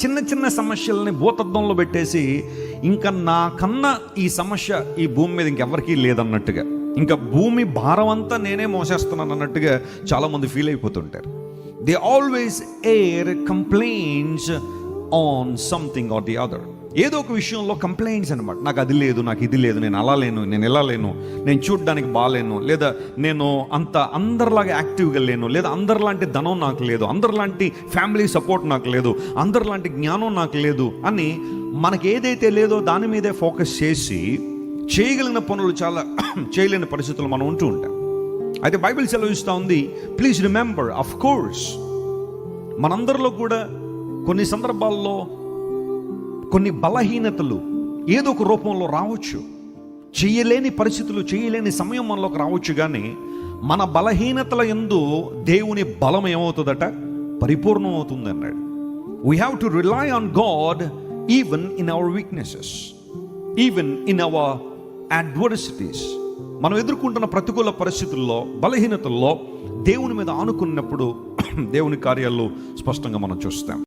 చిన్న చిన్న సమస్యలని భూతద్దంలో పెట్టేసి ఇంకా నాకన్నా ఈ సమస్య ఈ భూమి మీద ఇంకెవరికీ లేదన్నట్టుగా, ఇంకా భూమి భారం అంతా నేనే మోసేస్తున్నాను అన్నట్టుగా చాలామంది ఫీల్ అయిపోతుంటారు. They always air complaints on something or the other. ఏదో ఒక విషయంలో కంప్లైంట్స్ అనమాట. నాకు అది లేదు, నాకు ఇది లేదు, నేను అలా లేను, నేను ఇలా లేను, నేను చూడడానికి బాగాలేను, లేదా నేను అందరిలాగా యాక్టివ్గా లేను, లేదా అందరిలాంటి ధనం నాకు లేదు, అందరిలాంటి ఫ్యామిలీ సపోర్ట్ నాకు లేదు, అందరిలాంటి జ్ఞానం నాకు లేదు అని మనకి ఏదైతే లేదో దాని మీదే ఫోకస్ చేసి చేయగలిగిన పనులు చాలా చేయలేని పరిస్థితులు మనం ఉంటూ ఉంటాం. అయితే బైబిల్ సెలవిస్తూ ఉంది, ప్లీజ్ రిమెంబర్, ఆఫ్ కోర్స్ మనందరిలో కూడా కొన్ని సందర్భాల్లో కొన్ని బలహీనతలు ఏదో ఒక రూపంలో రావచ్చు, చేయలేని పరిస్థితులు, చేయలేని సమయం మనలోకి రావచ్చు. కానీ మన బలహీనతల యందు దేవుని బలం ఏమవుతుందట, పరిపూర్ణం అవుతుంది అన్నాడు. We have to rely on God even in our weaknesses, even in our adversities. మనం ఎదుర్కొంటున్న ప్రతికూల పరిస్థితుల్లో, బలహీనతల్లో దేవుని మీద ఆనుకున్నప్పుడు దేవుని కార్యాలు స్పష్టంగా మనం చూస్తాం.